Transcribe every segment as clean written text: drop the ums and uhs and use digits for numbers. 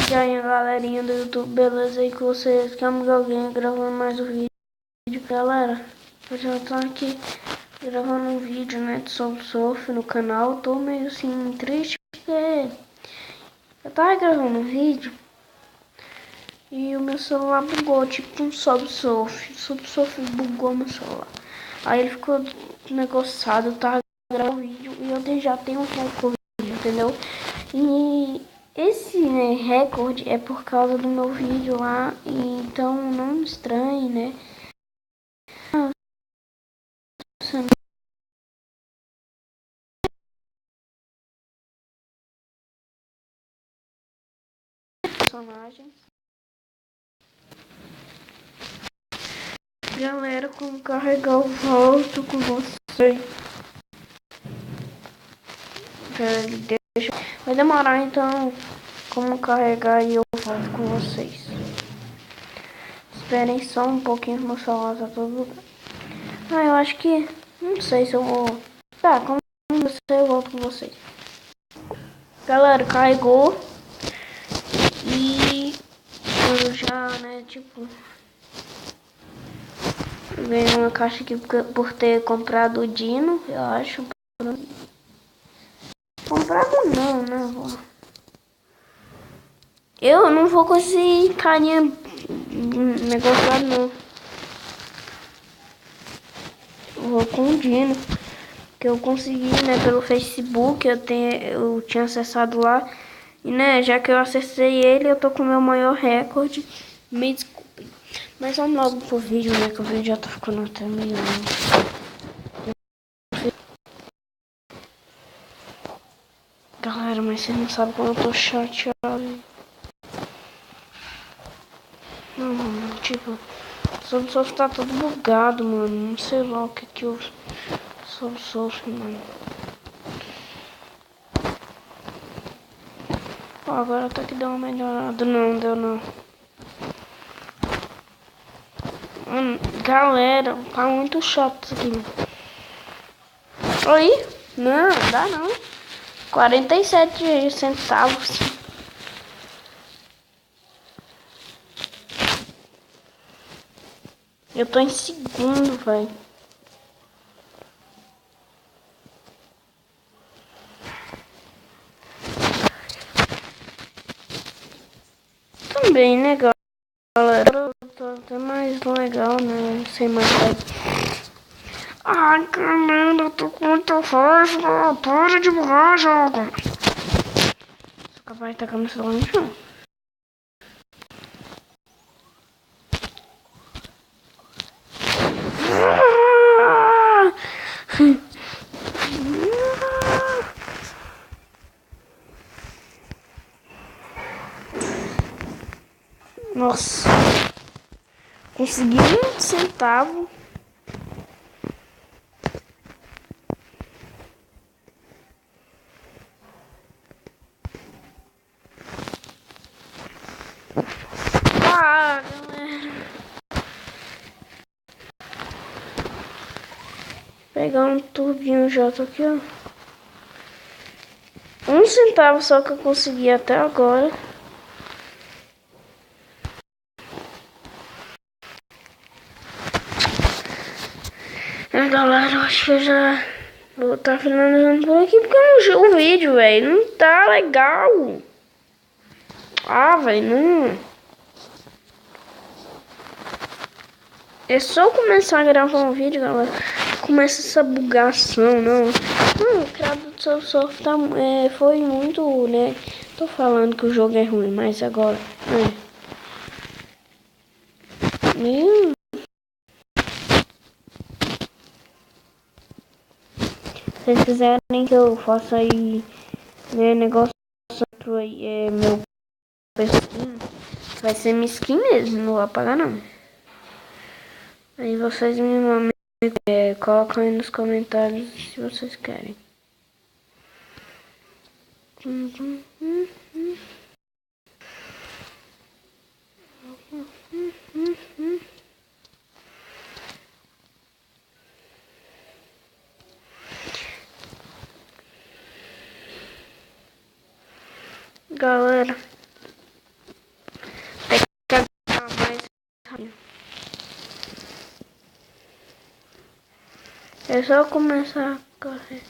E aí, galerinha do YouTube, beleza aí com vocês? Que é alguém gravando mais um vídeo. Galera, eu já tô aqui gravando um vídeo, né, de Subsurf no canal. Tô meio assim, triste porque eu tava gravando um vídeo e o meu celular bugou, tipo um Subsurf. Subsurf bugou meu celular. Aí ele ficou negociado, eu tava gravando o vídeo e eu já tenho um recorde, entendeu? E esse, né, recorde é por causa do meu vídeo lá, então não me estranhe, né? Personagens. Galera, como carregar eu volto com vocês. Deixa. Vai demorar então como carregar e eu volto com vocês. Esperem só um pouquinho, meu celular tá todo lugar. Ah, eu acho que. Não sei se eu vou. Tá, como eu volto com vocês. Galera, carregou. E eu já, né, tipo, ganhei uma caixa aqui por ter comprado o Dino, eu acho. Comprado não, né? Eu não vou com esse carinha negociado não. Eu vou com o Dino. Que eu consegui, né, pelo Facebook, eu tinha acessado lá. E, né, já que eu acessei ele, eu tô com o meu maior recorde. Me desculpem. Mas vamos logo pro vídeo, né, que o vídeo já tá ficando até meio longo. Galera, mas vocês não sabem como eu tô chateado. Não, mano, tipo, o Subsurf tá todo bugado, mano. Não sei lá o que eu Subsurf, mano. Ó, agora até que deu uma melhorada. Não, deu não. Mano, galera, tá muito chato isso aqui. Oi? Não, dá não. 47 centavos. Eu tô em segundo, velho. Também, né, galera? Tô até mais legal, né? Sem mais like. Ai, caramba, eu tô com muita raiva. Para de burrar, jogo. Sou capaz de tacar meu celular no chão. Nossa. Consegui 1 centavo. Ah, galera. Pegar um turbinho já, tô aqui, ó. 1 centavo só que eu consegui até agora. Galera, eu acho que eu já vou estar finalizando por aqui porque o vídeo, velho, não tá legal. Ah, velho, não. É só começar a gravar um vídeo, galera. Começa essa bugação, não. Não, o criado do seu surf tá, foi muito, né? Tô falando que o jogo é ruim, mas agora, Meu. Se vocês quiserem que eu faça aí, né, negócio aí, meu skin, vai ser minha skin mesmo, não vou apagar não. Aí vocês me colocam aí nos comentários se vocês querem. Galera, só começar a correr.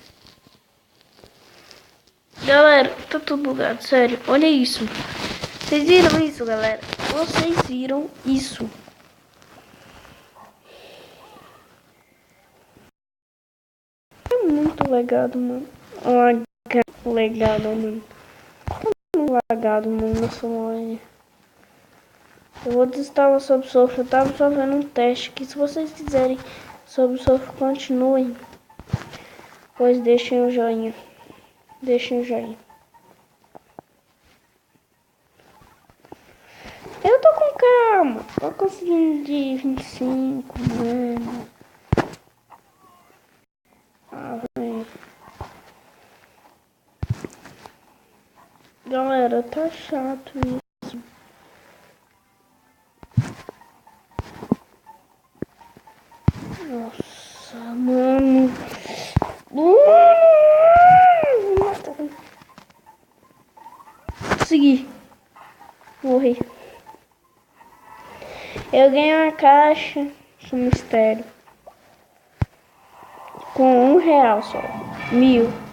Galera, tá tudo bugado, sério. Olha isso. Vocês viram isso, galera? Vocês viram isso? É muito legado, mano. Legado, mano. Muito lagado, mano, nessa online. Eu vou desinstalar o Subsurf. Eu tava só vendo um teste que se vocês quiserem Subsurf, continuem. Pois deixem o joinha. Deixem o joinha. Eu tô com calma. Tô conseguindo de 25, mano. Ah, velho. Galera, tá chato isso. Nossa, mano. Consegui. Morri. Eu ganhei uma caixa de mistério. Com R$1 só. 1000.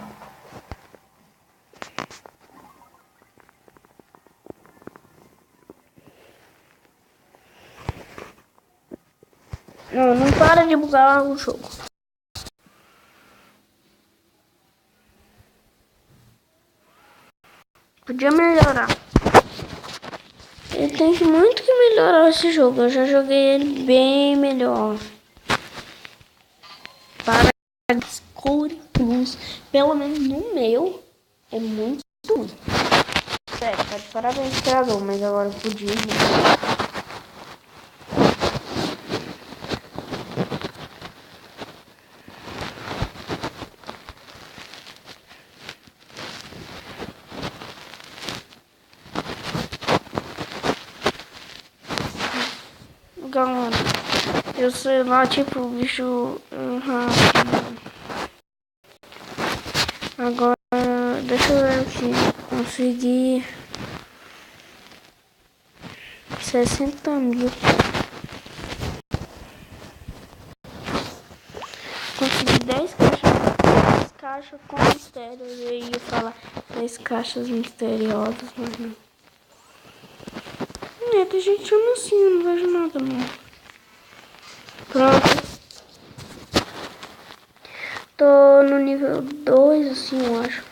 Não para de bugar o jogo. Podia melhorar. Ele tem muito que melhorar esse jogo. Eu já joguei ele bem melhor. Para Score Plus, pelo menos no meu, é muito ruim. Sério, tá de parabéns, criador, mas agora podia. Galera, eu sei lá, tipo, o bicho rápido. Agora, deixa eu ver aqui. Consegui 60 mil. Consegui 10 caixas com mistério. Eu ia falar 10 caixas misteriosas, mas não. Tem gente chama assim, eu não vejo nada não. Pronto. Tô no nível 2, assim, eu acho.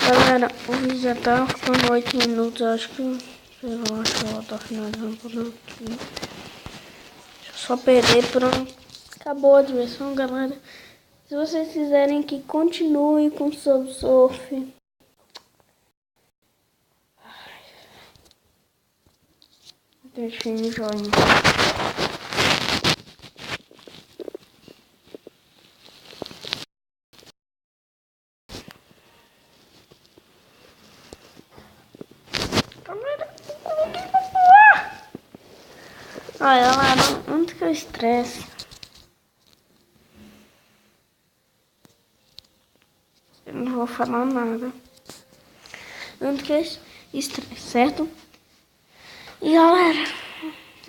Galera, o vídeo já tá ficando 8 minutos, acho que... Sei lá, acho que eu vou estar finalizando por aqui. Deixa eu só perder, pronto. Acabou a diversão, galera. Se vocês quiserem que continue com o Subsurf, deixem o joinha. Galera, eu coloquei pra voar. Olha lá, onde que eu estresse? Eu não vou falar nada. Onde que eu estresse, certo? E galera,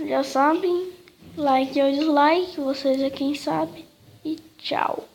já sabem, like ou dislike, vocês é quem sabe. E tchau.